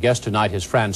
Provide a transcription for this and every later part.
guest tonight is Fran.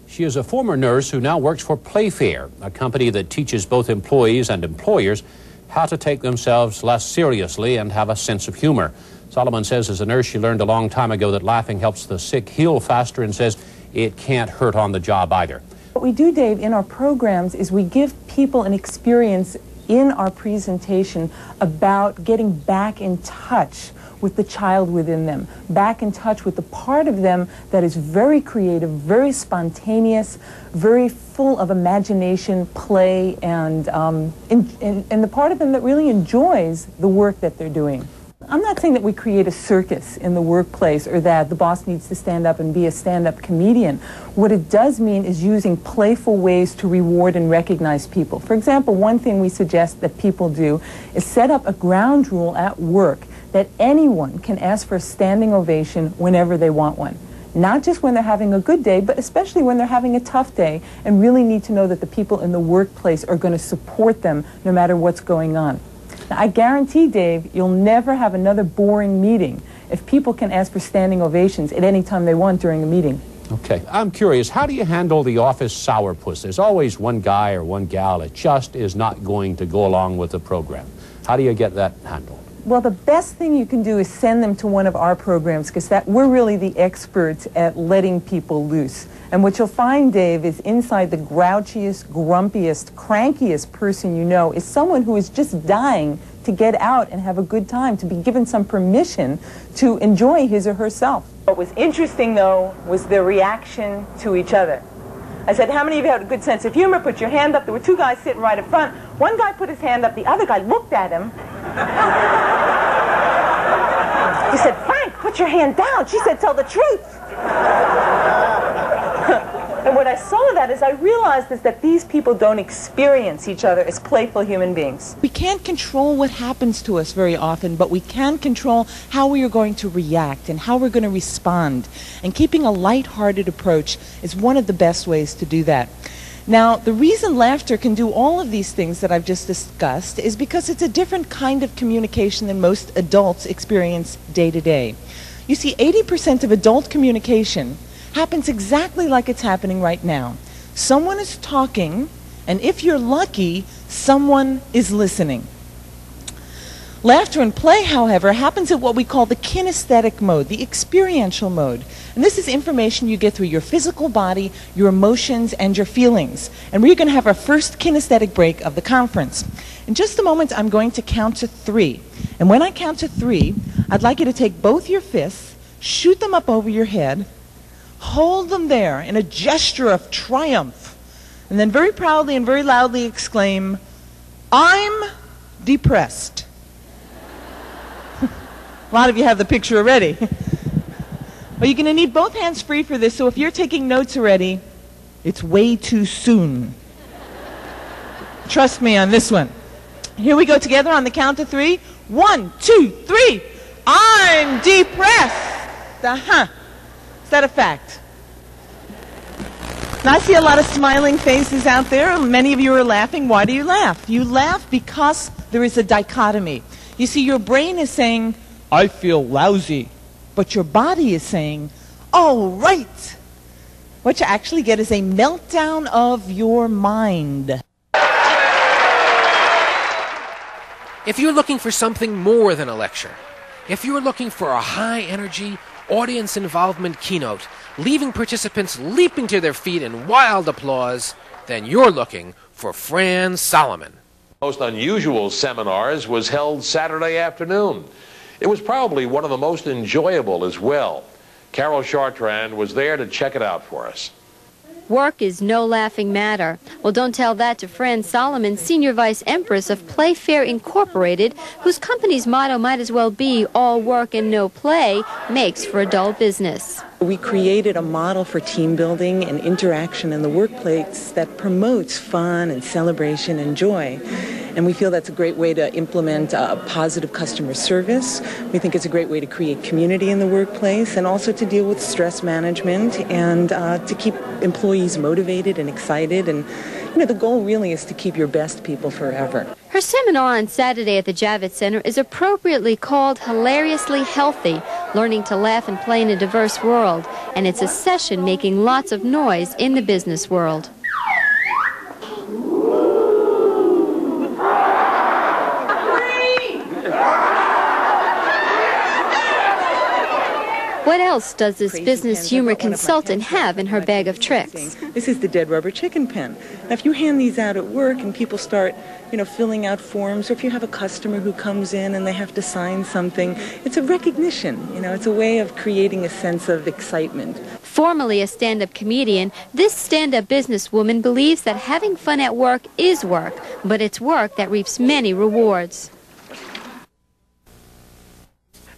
She is a former nurse who now works for Playfair, a company that teaches both employees and employers how to take themselves less seriously and have a sense of humor. Solomon says as a nurse she learned a long time ago that laughing helps the sick heal faster, and says it can't hurt on the job either. What we do, Dave, in our programs is we give people an experience in our presentation about getting back in touch with the child within them, back in touch with the part of them that is very creative, very spontaneous, very full of imagination, play, and the part of them that really enjoys the work that they're doing. I'm not saying that we create a circus in the workplace or that the boss needs to stand up and be a stand-up comedian. What it does mean is using playful ways to reward and recognize people. For example, one thing we suggest that people do is set up a ground rule at work that anyone can ask for a standing ovation whenever they want one. Not just when they're having a good day, but especially when they're having a tough day, and really need to know that the people in the workplace are going to support them no matter what's going on. Now, I guarantee, Dave, you'll never have another boring meeting if people can ask for standing ovations at any time they want during a meeting. Okay, I'm curious, how do you handle the office sourpuss? There's always one guy or one gal that just is not going to go along with the program. How do you get that handled? Well, the best thing you can do is send them to one of our programs, because we're really the experts at letting people loose. And what you'll find, Dave, is inside the grouchiest, grumpiest, crankiest person you know is someone who is just dying to get out and have a good time, to be given some permission to enjoy his or herself. What was interesting, though, was their reaction to each other. I said, how many of you have a good sense of humor? Put your hand up. There were two guys sitting right in front. One guy put his hand up. The other guy looked at him. He said, Frank, put your hand down. She said, tell the truth. And what I saw that is I realized is that these people don't experience each other as playful human beings. We can't control what happens to us very often, but we can control how we are going to react and how we're going to respond. And keeping a light-hearted approach is one of the best ways to do that. Now, the reason laughter can do all of these things that I've just discussed is because it's a different kind of communication than most adults experience day to day. You see, 80% of adult communication happens exactly like it's happening right now. Someone is talking, and if you're lucky, someone is listening. Laughter and play, however, happens at what we call the kinesthetic mode, the experiential mode. And this is information you get through your physical body, your emotions, and your feelings. And we're going to have our first kinesthetic break of the conference. In just a moment, I'm going to count to 3. And when I count to 3, I'd like you to take both your fists, shoot them up over your head, hold them there in a gesture of triumph, and then very proudly and very loudly exclaim, I'm depressed. A lot of you have the picture already. Well, you're going to need both hands free for this, so if you're taking notes already, it's way too soon. Trust me on this one. Here we go together on the count of 3. 1, 2, 3. I'm depressed. Is that a fact? Now, I see a lot of smiling faces out there. Many of you are laughing. Why do you laugh? You laugh because there is a dichotomy. You see, your brain is saying, I feel lousy. But your body is saying, oh, right. What you actually get is a meltdown of your mind. If you're looking for something more than a lecture, if you're looking for a high-energy, audience involvement keynote, leaving participants leaping to their feet in wild applause, then you're looking for Fran Solomon. Most unusual seminars was held Saturday afternoon. It was probably one of the most enjoyable as well. Carol Chartrand was there to check it out for us. Work is no laughing matter. Well, don't tell that to Fran Solomon, Senior Vice Empress of Playfair Incorporated, whose company's motto might as well be all work and no play makes for a dull business. We created a model for team building and interaction in the workplace that promotes fun and celebration and joy. And we feel that's a great way to implement positive customer service. We think it's a great way to create community in the workplace and also to deal with stress management and to keep employees motivated and excited. And, you know, the goal really is to keep your best people forever. Her seminar on Saturday at the Javits Center is appropriately called Hilariously Healthy, Learning to Laugh and Play in a Diverse World. and it's a session making lots of noise in the business world. What else does this business humor consultant have in her bag of tricks? This is the dead rubber chicken pen. Now, if you hand these out at work and people start, filling out forms, or if you have a customer who comes in and they have to sign something, it's a recognition. It's a way of creating a sense of excitement. Formerly a stand-up comedian, this stand-up businesswoman believes that having fun at work is work, but it's work that reaps many rewards.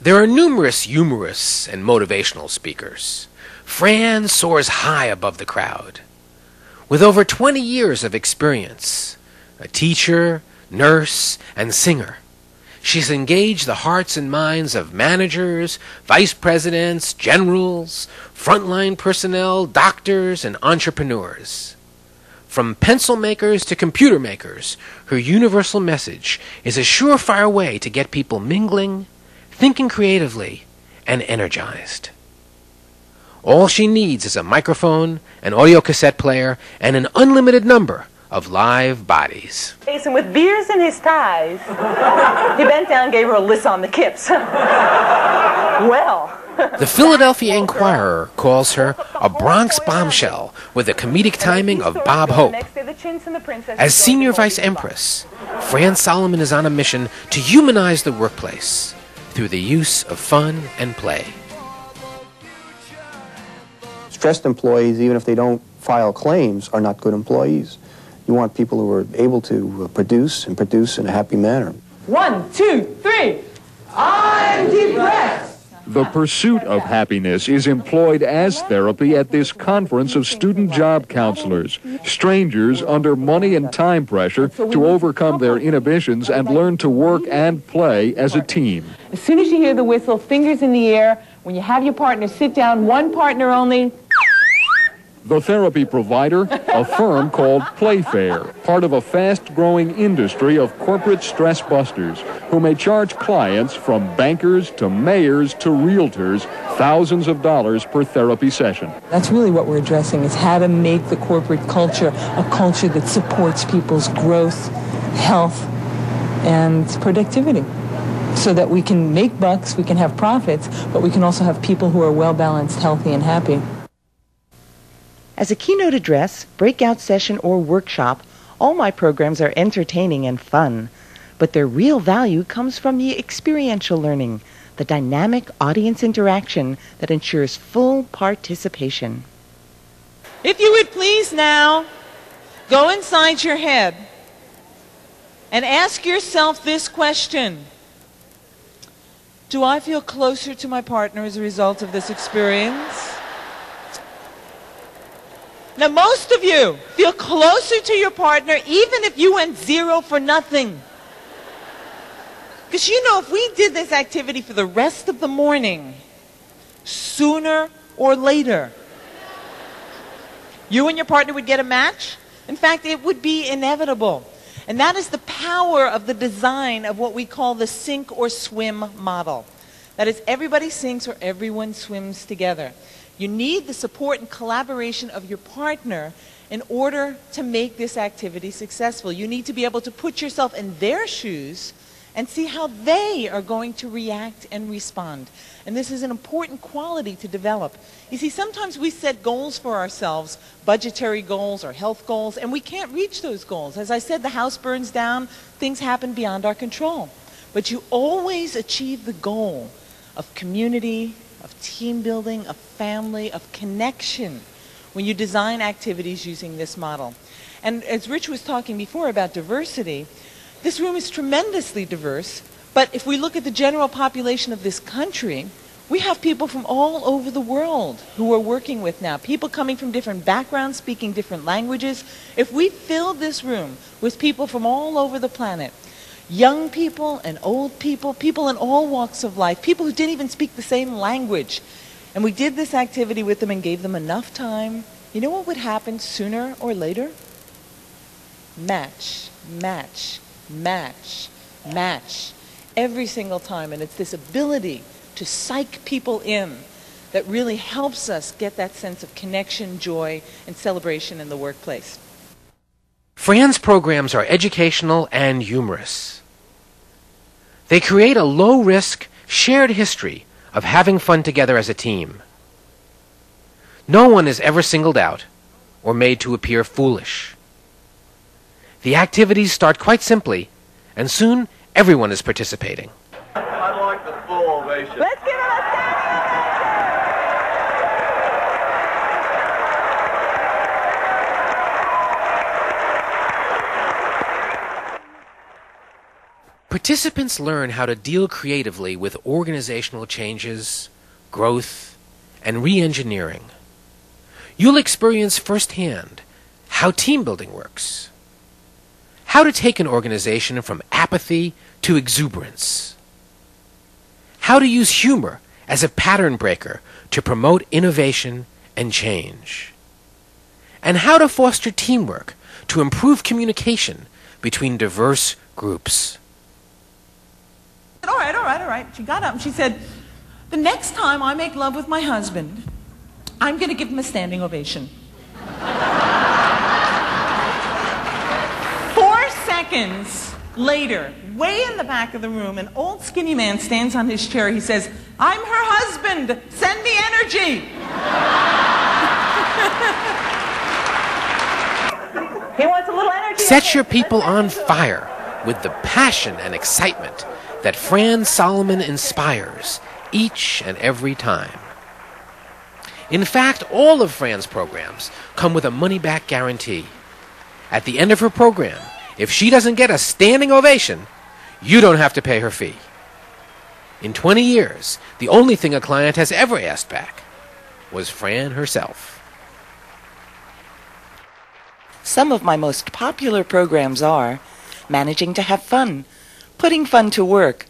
There are numerous humorous and motivational speakers. Fran soars high above the crowd. With over 20 years of experience, a teacher, nurse, and singer, she's engaged the hearts and minds of managers, vice presidents, generals, frontline personnel, doctors, and entrepreneurs. From pencil makers to computer makers, her universal message is a surefire way to get people mingling, thinking creatively, and energized. All she needs is a microphone, an audio cassette player, and an unlimited number of live bodies. Jason, with beers in his ties, he bent down and gave her a liss on the kips. Well. The Philadelphia Inquirer calls her a Bronx bombshell with the comedic timing of Bob Hope. As Senior Vice Empress, Fran Solomon is on a mission to humanize the workplace through the use of fun and play. Stressed employees, even if they don't file claims, are not good employees. You want people who are able to produce in a happy manner. 1, 2, 3. I'm depressed. The pursuit of happiness is employed as therapy at this conference of student job counselors, strangers under money and time pressure to overcome their inhibitions and learn to work and play as a team. As soon as you hear the whistle, fingers in the air, when you have your partner sit down, one partner only. The therapy provider, a firm called Playfair, part of a fast-growing industry of corporate stress busters, who may charge clients from bankers to mayors to realtors thousands of dollars per therapy session. That's really what we're addressing, is how to make the corporate culture a culture that supports people's growth, health, and productivity, so that we can make bucks, we can have profits, but we can also have people who are well-balanced, healthy, and happy. As a keynote address, breakout session, or workshop, all my programs are entertaining and fun. But their real value comes from the experiential learning, the dynamic audience interaction that ensures full participation. If you would please now go inside your head and ask yourself this question. Do I feel closer to my partner as a result of this experience? Now, most of you feel closer to your partner even if you went 0 for nothing. Because if we did this activity for the rest of the morning, sooner or later, you and your partner would get a match. In fact, it would be inevitable. And that is the power of the design of what we call the sink or swim model. That is, everybody sinks or everyone swims together. You need the support and collaboration of your partner in order to make this activity successful. You need to be able to put yourself in their shoes and see how they are going to react and respond. And this is an important quality to develop. You see, sometimes we set goals for ourselves, budgetary goals or health goals, and we can't reach those goals. As I said, the house burns down, things happen beyond our control. But you always achieve the goal of community, of team building, of family, of connection when you design activities using this model. And as Rich was talking before about diversity, this room is tremendously diverse, but if we look at the general population of this country, we have people from all over the world who we're working with now, people coming from different backgrounds, speaking different languages. If we filled this room with people from all over the planet, young people and old people, people in all walks of life, people who didn't even speak the same language. And we did this activity with them and gave them enough time. You know what would happen sooner or later? Match, match, match, match. Every single time. And it's this ability to psych people in that really helps us get that sense of connection, joy, and celebration in the workplace. Fran's programs are educational and humorous. They create a low-risk, shared history of having fun together as a team. No one is ever singled out or made to appear foolish. The activities start quite simply, and soon everyone is participating. I'd like the full ovation. Let's give him a Participants learn how to deal creatively with organizational changes, growth, and re-engineering. You'll experience firsthand how team building works, how to take an organization from apathy to exuberance, how to use humor as a pattern breaker to promote innovation and change, and how to foster teamwork to improve communication between diverse groups. All right. She got up and she said, the next time I make love with my husband, I'm going to give him a standing ovation. 4 seconds later, way in the back of the room, an old skinny man stands on his chair. He says, I'm her husband. Send me energy. He wants a little energy. Set your people on fire with the passion and excitement that Fran Solomon inspires each and every time. In fact, all of Fran's programs come with a money-back guarantee. At the end of her program, if she doesn't get a standing ovation, you don't have to pay her fee. In 20 years, the only thing a client has ever asked back was Fran herself. Some of my most popular programs are Managing to Have Fun, Putting Fun to Work,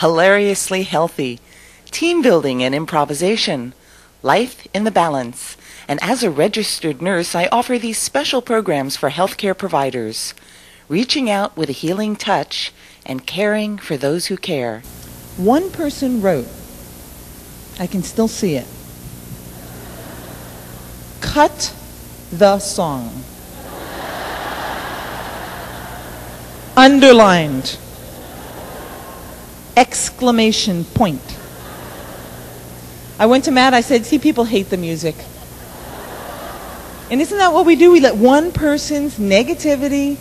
Hilariously Healthy, Team Building and Improvisation, Life in the Balance, and as a registered nurse, I offer these special programs for healthcare providers, reaching out with a healing touch and caring for those who care. One person wrote, I can still see it, cut the song. Underlined. Exclamation point. I went to Matt, I said, see, people hate the music. And isn't that what we do? We let one person's negativity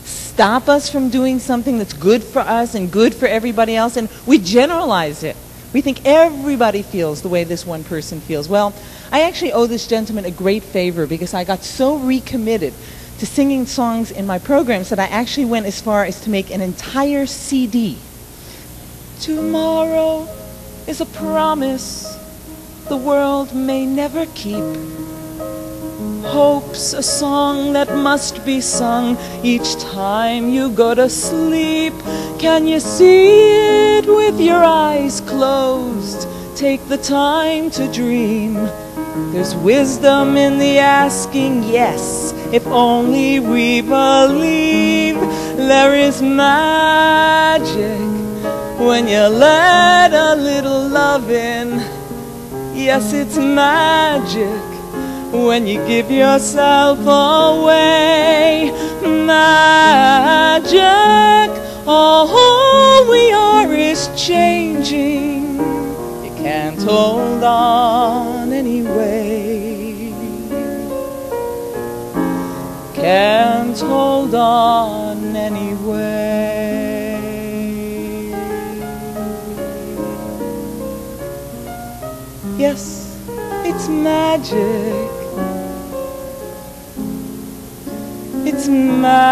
stop us from doing something that's good for us and good for everybody else, and we generalize it. We think everybody feels the way this one person feels. Well, I actually owe this gentleman a great favor because I got so recommitted to singing songs in my programs that I actually went as far as to make an entire CD. Tomorrow is a promise the world may never keep. Hope's a song that must be sung each time you go to sleep. Can you see it with your eyes closed? Take the time to dream. There's wisdom in the asking, yes, if only we believe. There is magic when you let a little love in. Yes, it's magic when you give yourself away. Magic, all we are is changing. You can't hold on anyway. Can't hold on anyway. Yes, it's magic. It's magic.